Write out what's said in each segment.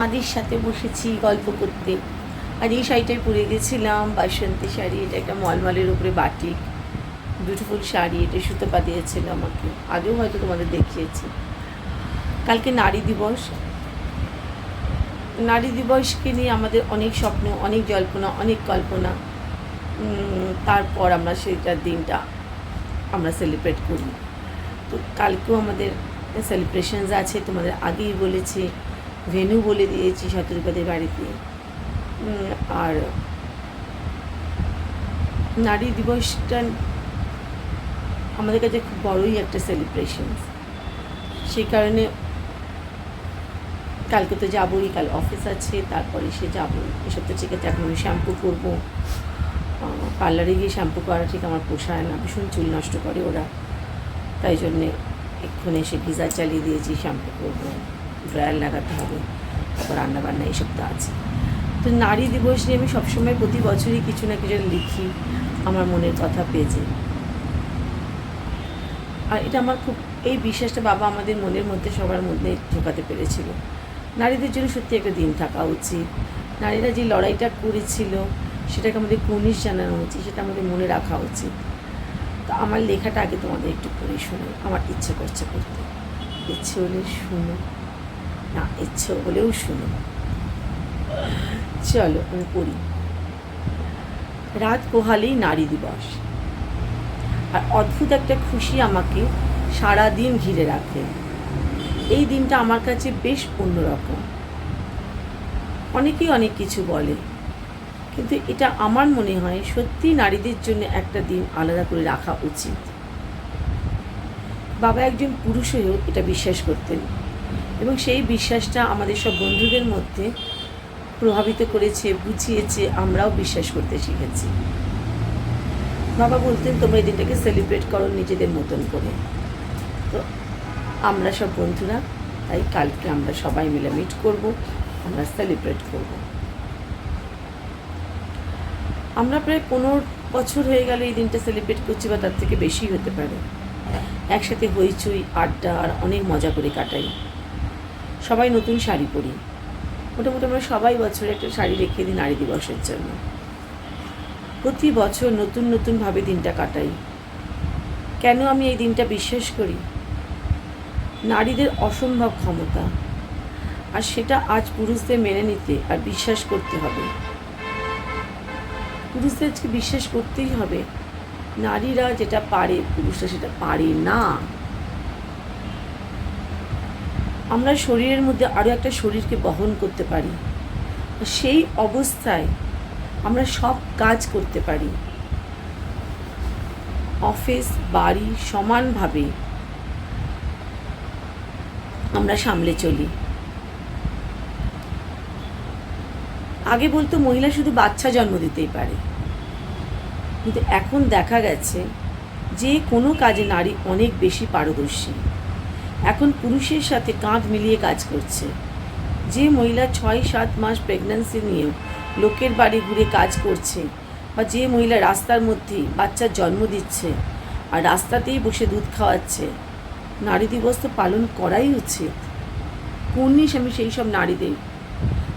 মাদির সাথে বসেছি গল্প করতে। আর এই শাড়িটাই পরে গেছিলাম, বাসন্তী শাড়ি। এটা একটা মলমলের উপরে বাটিক, বিউটিফুল শাড়ি। এটা সুতপা দিয়েছিল আমাকে, আগেও হয়তো তোমাদের দেখিয়েছি। কালকে নারী দিবস। নারী দিবসকে নিয়ে আমাদের অনেক স্বপ্ন, অনেক জল্পনা, অনেক কল্পনা। তারপর আমরা সেইটার দিনটা আমরা সেলিব্রেট করি। তো কালকেও আমাদের সেলিব্রেশনস আছে, তোমাদের আগেই বলেছি। ভেন্যু বলে দিয়েছি শতরূপাদের বাড়িতে। আর নারী দিবসটা আমাদের কাছে খুব বড়ই একটা সেলিব্রেশন। সেই কারণে কালকে তো যাবোই, কাল অফিস আছে, তারপরে সে যাবো। এসব তো ঠিক আছে। এখন আমি শ্যাম্পু করবো। পার্লারে গিয়ে শ্যাম্পু করা ঠিক আমার পোষায় না, ভীষণ চুল নষ্ট করে ওরা। তাই জন্যে এক্ষুনি এসে গিজার চালিয়ে দিয়েছি, শ্যাম্পু করবো, ড্রায়ার লাগাতে হবে, তারপর রান্নাবান্না এইসব তো আছে। তো নারী দিবস নিয়ে আমি সবসময় প্রতি বছরই কিছু না কিছু লিখি আমার মনের কথা পেজে। আর এটা আমার খুব, এই বিশ্বাসটা বাবা আমাদের মনের মধ্যে সবার মধ্যে ঢোকাতে পেরেছিল। নারীদের জন্য সত্যি একটা দিন থাকা উচিত। নারীরা যে লড়াইটা করেছিল সেটাকে আমাদের কুর্নিশ জানানো উচিত, সেটা আমাদের মনে রাখা উচিত। তো আমার লেখাটা আগে তোমাদের একটু পড়ে শুনো, আমার ইচ্ছে করছে করতে। ইচ্ছে হলে শুনো, না ইচ্ছে হলেও শুনো। চলো আমি পড়ি। রাত পোহালেই নারী দিবস, আর অদ্ভুত একটা খুশি আমাকে সারাদিন ঘিরে রাখে। এই দিনটা আমার কাছে বেশ অন্যরকম। অনেকেই অনেক কিছু বলে, কিন্তু এটা আমার মনে হয় সত্যি নারীদের জন্য একটা দিন আলাদা করে রাখা উচিত। বাবা একজন পুরুষ হয়েও এটা বিশ্বাস করতেন, এবং সেই বিশ্বাসটা আমাদের সব বন্ধুদের মধ্যে প্রভাবিত করেছে, বুঝিয়েছে, আমরাও বিশ্বাস করতে শিখেছি। বাবা বলতেন তোমরা এই দিনটাকে সেলিব্রেট করো নিজেদের মতন করে। তো আমরা সব বন্ধুরা তাই কালকে আমরা সবাই মিলে মিট করব, আমরা সেলিব্রেট করব। আমরা প্রায় 15 বছর হয়ে গেলে এই দিনটা সেলিব্রেট করছি, বা তার থেকে বেশি হতে পারে। একসাথে হইচই, আড্ডা আর অনেক মজা করে কাটাই। সবাই নতুন শাড়ি পরি। মোটামুটি আমরা সবাই বছরে একটা শাড়ি রেখে দিই নারী দিবসের জন্য। প্রতি বছর নতুন নতুনভাবে দিনটা কাটাই। কেন আমি এই দিনটা বিশ্বাস করি? নারীদের অসম্ভব ক্ষমতা, আর সেটা আজ পুরুষদের মেনে নিতে আর বিশ্বাস করতে হবে। পুরুষদের আজকে বিশ্বাস করতেই হবে নারীরা যেটা পারে পুরুষরা সেটা পারে না। আমরা শরীরের মধ্যে আরও একটা শরীরকে বহন করতে পারি, সেই অবস্থায় আমরা সব কাজ করতে পারি। অফিস বাড়ি সমানভাবে আমরা সামলে চলি। আগে বলতো মহিলা শুধু বাচ্চা জন্ম দিতেই পারে, কিন্তু এখন দেখা গেছে যে কোনো কাজে নারী অনেক বেশি পারদর্শী। এখন পুরুষের সাথে কাঁধ মিলিয়ে কাজ করছে। যে মহিলা 6-7 মাস প্রেগন্যান্সি নিয়েও লোকের বাড়ি ঘুরে কাজ করছে, বা যে মহিলা রাস্তার মধ্যেই বাচ্চার জন্ম দিচ্ছে আর রাস্তাতেই বসে দুধ খাওয়াচ্ছে, নারী দিবস তো পালন করাই উচিত। কুর্নিশ আমি সেই সব নারীদের,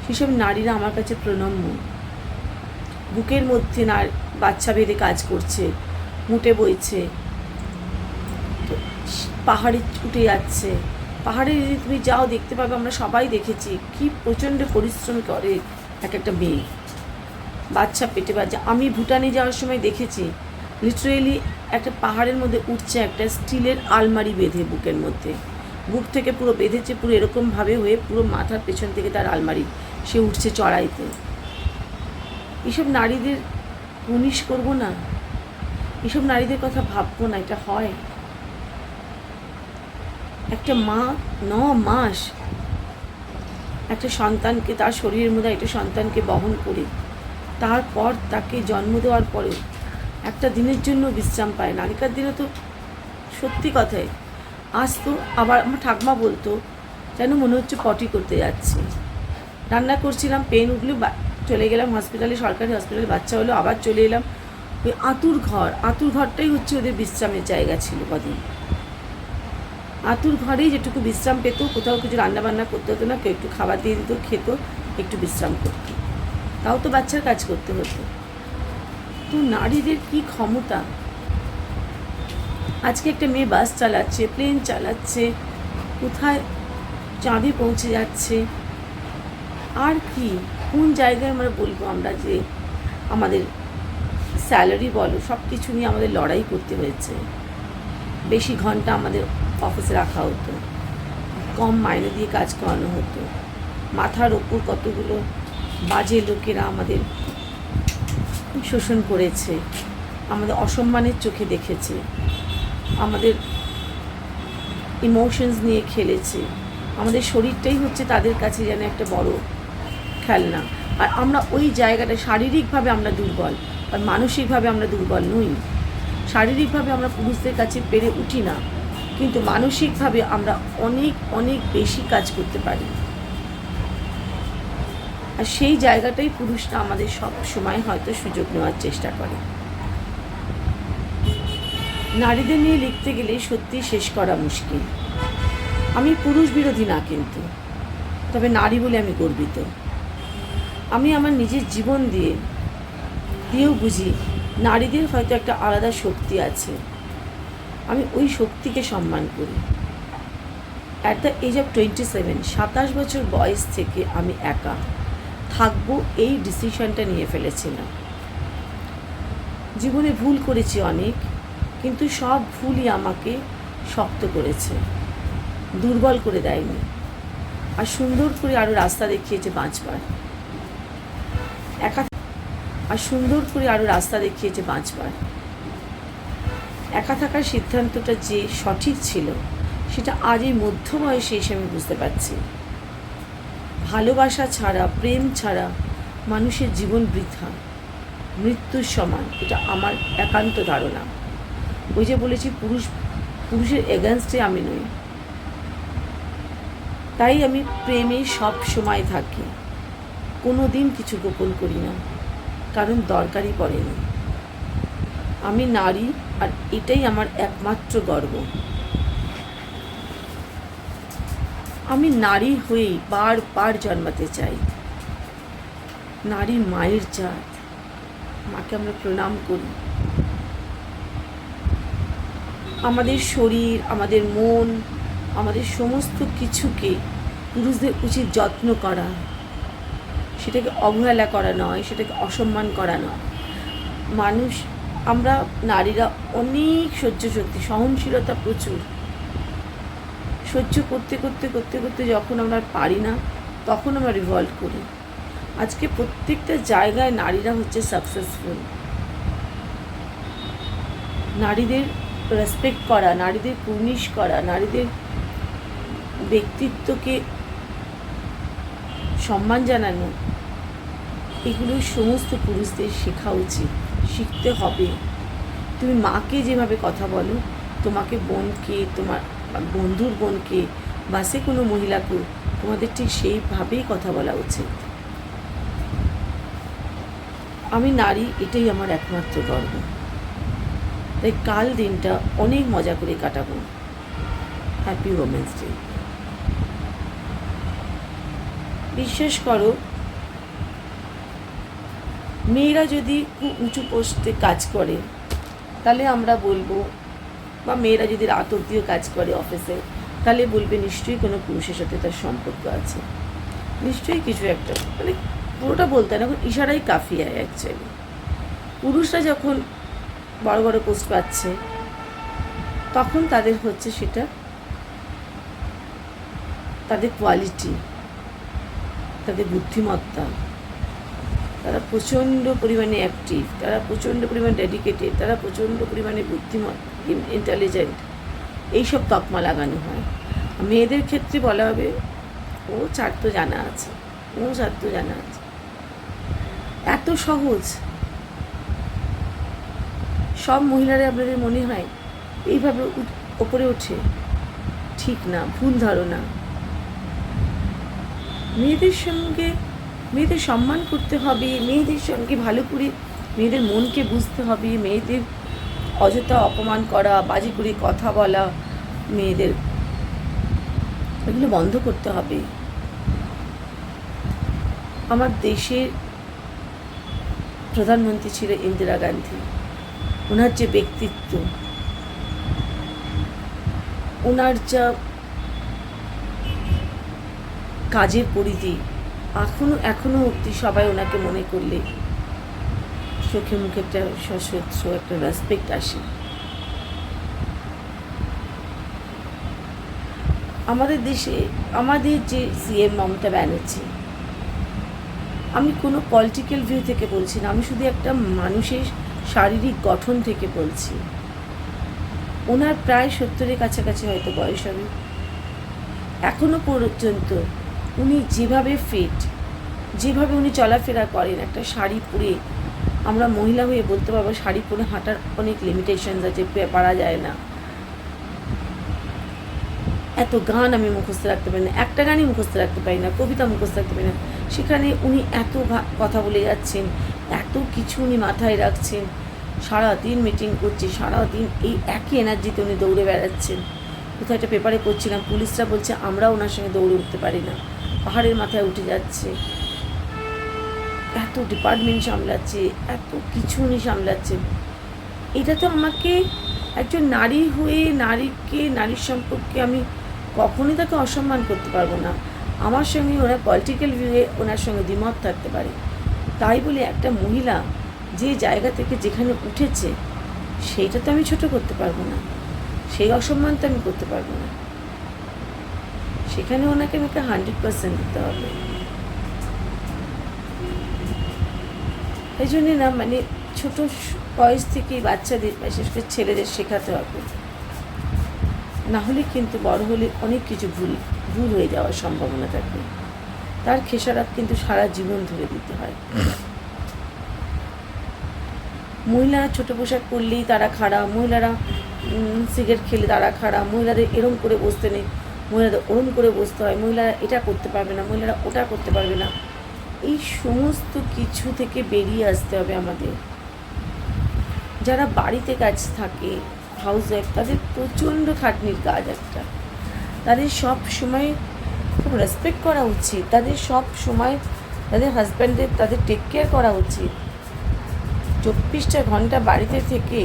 সেসব নারীরা আমার কাছে প্রণম্য। বুকের মধ্যে বাচ্চা বেঁধে কাজ করছে, মুটে বইছে, পাহাড়ে উঠে যাচ্ছে। পাহাড়ে যদি তুমি যাও দেখতে পাবে, আমরা সবাই দেখেছি কি প্রচণ্ড পরিশ্রম করে এক একটা মেয়ে, বাচ্চা পেটে বাচ্চা। আমি ভুটানে যাওয়ার সময় দেখেছি লিটারেলি একটা পাহাড়ের মধ্যে উঠছে একটা স্টিলের আলমারি বেঁধে, বুকের মধ্যে, বুক থেকে পুরো বেঁধেছে, পুরো এরকমভাবে হয়ে পুরো মাথার পেছন থেকে তার আলমারি, সে উঠছে চড়াইতে। এসব নারীদের পুনিশ করবো না? এসব নারীদের কথা ভাববো না? এটা হয়? একটা মা 9 মাস একটা সন্তানকে, তার শরীরের মধ্যে একটা সন্তানকে বহন করে, তারপর তাকে জন্ম দেওয়ার পরে একটা দিনের জন্য বিশ্রাম পায় না। আগেকার দিনে তো সত্যি কথাই আসতো, আবার আমার ঠাকমা বলতো যেন মনে হচ্ছে পটি করতে যাচ্ছে। রান্না করছিলাম, পেন উঠলে চলে গেলাম হসপিটালে, সরকারি হসপিটালে, বাচ্চা হলো, আবার চলে এলাম। ওই আতুর ঘরটাই হচ্ছে ওদের বিশ্রামের জায়গা ছিল কদিন। আতুর ঘরেই যেটুকু বিশ্রাম পেত, কোথাও কিছু রান্নাবান্না করতে হতো না, কেউ একটু খাবার দিয়ে দিত, খেত, একটু বিশ্রাম করত, তাও তো বাচ্চার কাজ করতে হতো। তো নারীদের কি ক্ষমতা! আজকে একটা মেয়ে বাস চালাচ্ছে, প্লেন চালাচ্ছে, কোথায় চাঁদে পৌঁছে যাচ্ছে। আর কি কোন জায়গায় আমরা বলবো আমরা যে আমাদের স্যালারি বলো সব কিছু নিয়ে আমাদের লড়াই করতে হয়েছে, বেশি ঘন্টা আমাদের অফিসে রাখা হতো, কম মাইনে দিয়ে কাজ করানো হতো, মাথার ওপর কতগুলো বাজে লোকেরা আমাদের শোষণ করেছে, আমাদের অসম্মানের চোখে দেখেছে, আমাদের ইমোশনস নিয়ে খেলেছে। আমাদের শরীরটাই হচ্ছে তাদের কাছে যেন একটা বড় খেলনা। আর আমরা ওই জায়গাটা শারীরিকভাবে আমরা দুর্বল, আর মানসিকভাবে আমরা দুর্বল নই। শারীরিকভাবে আমরা পুরুষদের কাছে পেরে উঠি না, কিন্তু মানসিকভাবে আমরা অনেক অনেক বেশি কাজ করতে পারি। আর সেই জায়গাটাই পুরুষরা আমাদের সব সময় হয়তো সুযোগ নেওয়ার চেষ্টা করে। নারীদের নিয়ে লিখতে গেলে সত্যি শেষ করা মুশকিল। আমি পুরুষ বিরোধী না, কিন্তু তবে নারী বলে আমি গর্বিত। আমি আমার নিজের জীবন দিয়েও বুঝি নারীদের হয়তো একটা আলাদা শক্তি আছে। আমি ওই শক্তিকে সম্মান করি। অ্যাট দ্য এজ অফ 27, 27 বছর বয়স থেকে আমি একা থাকবো এই ডিসিশনটা নিয়ে ফেলেছিলাম। জীবনে ভুল করেছি অনেক, কিন্তু সব ভুলই আমাকে শক্ত করেছে, দুর্বল করে দেয়নি, আর সুন্দর করে আরও রাস্তা দেখিয়েছে বাঁচবার। একা থাকার সিদ্ধান্তটা যে সঠিক ছিল সেটা আজ এই মধ্য বয়সে এসে আমি বুঝতে পারছি। ভালোবাসা ছাড়া, প্রেম ছাড়া মানুষের জীবন বৃথা, মৃত্যুর সমান, এটা আমার একান্ত ধারণা। ওই যে বলেছি পুরুষের এগেনস্টে আমি নই, তাই আমি প্রেমে সব সময় থাকি, কোনো দিন কিছু গোপন করি না, কারণ দরকারই পড়েনি। আমি নারী, আর এটাই আমার একমাত্র গর্ব। আমি নারী হয়েই বারবার জন্মাতে চাই। নারী মায়ের জাত, মাকে আমরা প্রণাম করি। আমাদের শরীর, আমাদের মন, আমাদের সমস্ত কিছুকে পুরুষদের উচিত যত্ন করা, সেটাকে অবহেলা করা নয়, সেটাকে অসম্মান করা নয়। আমরা নারীরা অনেক সহ্য শক্তি, সহনশীলতা প্রচুর। সহ্য করতে করতে করতে করতে যখন আমরা পারি না, তখন আমরা রিভল্ট করি। আজকে প্রত্যেকটা জায়গায় নারীরা হচ্ছে সাকসেসফুল। নারীদের রেসপেক্ট করা, নারীদের পুর্নিশ করা, নারীদের ব্যক্তিত্বকে সম্মান জানানো, এগুলো সমস্ত পুরুষদের শেখা উচিত, শিখতে হবে। তুমি মাকে যেভাবে কথা বলো, তোমাকে বোনকে, তোমার বন্ধুর বোনকে, বাসে কোনো মহিলাকে তোমাদের ঠিক সেইভাবেই কথা বলা উচিত। আমি নারী, এটাই আমার একমাত্র গর্ব। তাই কাল দিনটা অনেক মজা করে কাটাবো। Happy women's day. বিশ্বাস করো, মেয়েরা যদি খুব উঁচু পোস্টে কাজ করে তাহলে আমরা বলবো, বা মেয়েরা যদি রাত অবধিও কাজ করে অফিসে, তাহলে বলবে নিশ্চয়ই কোনো পুরুষের সাথে তার সম্পর্ক আছে, নিশ্চয়ই কিছু একটা, মানে পুরোটা বলতে না, এখন ইশারাই কাফি হয় অ্যাকচুয়ালি। পুরুষরা যখন বড় বড় পোস্ট পাচ্ছে তখন তাদের হচ্ছে সেটা তাদের কোয়ালিটি, তাদের বুদ্ধিমত্তা, তারা প্রচণ্ড পরিমাণে অ্যাক্টিভ, তারা প্রচণ্ড পরিমাণে ডেডিকেটেড, তারা প্রচণ্ড পরিমাণে বুদ্ধিমত্তা, ইন্টেলিজেন্ট, এইসব তকমা লাগানো হয়। মেয়েদের ক্ষেত্রে বলা হবে ও ছাড় তো জানা আছে, ও ছাড় তো জানা আছে। এত সহজ। সব মহিলারা আপনাদের মনে হয় এইভাবে ওপরে ওঠে? ঠিক না, ভুল ধারণা। মেয়েদের সম্মান করতে হবে, মেয়েদের সঙ্গে ভালো করে মেয়েদের মনকে বুঝতে হবে। মেয়েদের অযথা অপমান করা, বাজে করে কথা বলা, মেয়েদের এগুলো বন্ধ করতে হবে। আমার দেশের প্রধানমন্ত্রী ছিল ইন্দিরা গান্ধী। ওনার যে ব্যক্তিত্ব, ওনার যা কাজের পরিধি, এখনো অব্দি সবাই ওনাকে মনে করলে চোখে মুখে একটা সশস্ত্র একটা রেসপেক্ট আসে। আমাদের দেশে আমাদের যে সিএম মমতা ব্যানার্জি, আমি কোনো পলিটিক্যাল ভিউ থেকে বলছি না, আমি শুধু একটা মানুষের শারীরিক গঠন থেকে বলছি। ওনার প্রায় 70-এর কাছাকাছি হয়তো বয়স হবে, এখনো পর্যন্ত উনি যেভাবে ফিট, যেভাবে উনি চলাফেরা করেন, একটা শাড়ি পরে, আমরা মহিলা হয়ে বলতে পারবো শাড়ি পরে হাঁটার অনেক লিমিটেশনস আছে, পারা যায় না। এত গান আমি মুখস্থ রাখতে পারি না, একটা গানই মুখস্থ রাখতে পারি না, কবিতা মুখস্থ রাখতে পারি না। সেখানে উনি এত কথা বলে যাচ্ছেন, এত কিছু উনি মাথায় রাখছেন, সারাদিন মিটিং করছে, সারাদিন এই একই এনার্জিতে উনি দৌড়ে বেড়াচ্ছেন। কোথাও একটা পেপারে পড়ছিলাম, পুলিশরা বলছে আমরা ওনার সঙ্গে দৌড়ে উঠতে পারি না, পাহাড়ের মাথায় উঠে যাচ্ছে। এত ডিপার্টমেন্ট সামলাচ্ছে, এত কিছু উনি সামলাচ্ছেন। এটা তো আমাকে একজন নারী হয়ে নারীর সম্পর্কে আমি কখনোই তাকে অসম্মান করতে পারবো না। আমার সঙ্গে ওনার পলিটিক্যাল ভিউয়ে ওনার সঙ্গে দ্বিমত থাকতে পারে, তাই বলে একটা মহিলা যে জায়গা থেকে যেখানে উঠেছে সেইটা তো আমি ছোট করতে পারবো না, সেই অসম্মান তো আমি করতে পারবো না। সেখানে ওনাকে আমাকে 100% দিতে হবে। এই জন্যে না, মানে ছোট বয়স থেকেই বাচ্চাদের, বিশেষ করে ছেলেদের শেখাতে হবে, না হলে কিন্তু বড় হলে অনেক কিছু ভুল হয়ে যাওয়ার সম্ভাবনা থাকে। তার খেসারত কিন্তু সারা জীবন ধরে দিতে হয়। মহিলারা ছোট পোশাক পরলেই তারা খারাপ, মহিলারা সিগারেট খেলে তারা খারাপ, মহিলাদের এরম করে বসতে নেই, মহিলাদের ওরম করে বসতে হয়, মহিলারা এটা করতে পারবে না, মহিলারা ওটা করতে পারবে না। এই সমস্ত কিছু থেকে বেরিয়ে আসতে হবে আমাদের। যারা বাড়িতে কাজ থাকে, হাউস ওয়াইফ, তাদের প্রচণ্ড খাটনির কাজ একটা, তাদের সব সময় খুব রেসপেক্ট করা উচিত, তাদের সব সময় তাদের হাজব্যান্ডের তাদের টেক কেয়ার করা উচিত। 24টা ঘন্টা বাড়িতে থেকে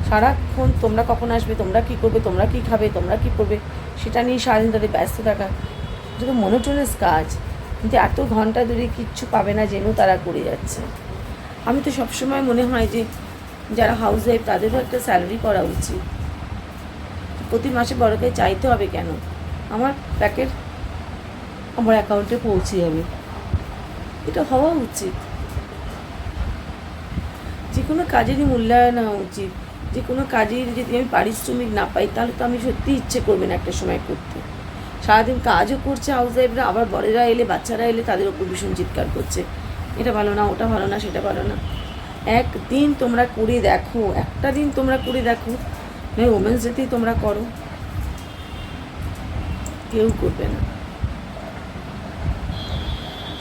সারাক্ষণ তোমরা কখন আসবে, তোমরা কী করবে, তোমরা কী খাবে, তোমরা কী করবে, সেটা নিয়ে সারাদিন তাদের ব্যস্ত থাকা, এটা তো মনোটোনাস কাজ। কিন্তু এত ঘন্টা ধরে কিচ্ছু পাবে না জেনেও তারা করে যাচ্ছে। আমি তো সবসময় মনে হয় যে যারা হাউস ওয়াইফ তাদেরও একটা স্যালারি করা উচিত। প্রতি মাসে বড়কে চাইতে হবে কেন? আমার প্যাকেট আমার অ্যাকাউন্টে পৌঁছে যাবে, এটা হওয়া উচিত। যে কোনো কাজেরই মূল্যায়ন হওয়া উচিত। যে কোনো কাজের যদি আমি পারিশ্রমিক না পাই তাহলে তো আমি সত্যি ইচ্ছে করবে না একটা সময় করতে। সারাদিন কাজও করছে হাউস ওয়াইফরা, আবার বড়েরা এলে, বাচ্চারা এলে তাদের ওপর ভীষণ চিৎকার করছে, এটা ভালো না, ওটা ভালো না, সেটা ভালো না। একদিন তোমরা করে দেখো, একটা দিন তোমরা করে দেখো, নয় ওমেন্স ডেতেই তোমরা করো, কেউ করবে না।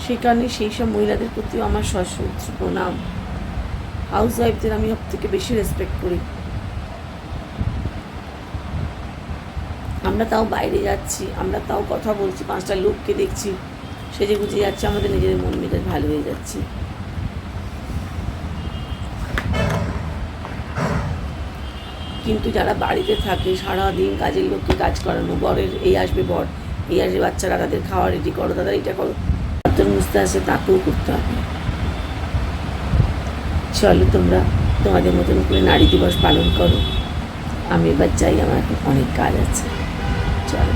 সেই কারণে সেই সব মহিলাদের প্রতিও আমার সশ্রদ্ধ প্রণাম। হাউস ওয়াইফদের আমি সব থেকে বেশি রেসপেক্ট করি। আমরা তাও বাইরে যাচ্ছি, আমরা তাও কথা বলছি, 5টা লোককে দেখছি, সেজে গুজে যাচ্ছে, আমাদের নিজেদের মন মেজাজ ভালো হয়ে যাচ্ছে। কিন্তু যারা বাড়িতে থাকে সারাদিন কাজের লোককে কাজ করানো, বরের এই আসবে বর, এই আসবে বাচ্চারা, তাদের খাওয়া রেডি করো, তাদের এটা করো, বাথরুম মুছতে আসে, তাকেও করতে হবে। চলো তোমরা তোমাদের মতন করে নারী দিবস পালন করো, আমি এবার যাই, আমার এখন অনেক কাজ আছে। চলো।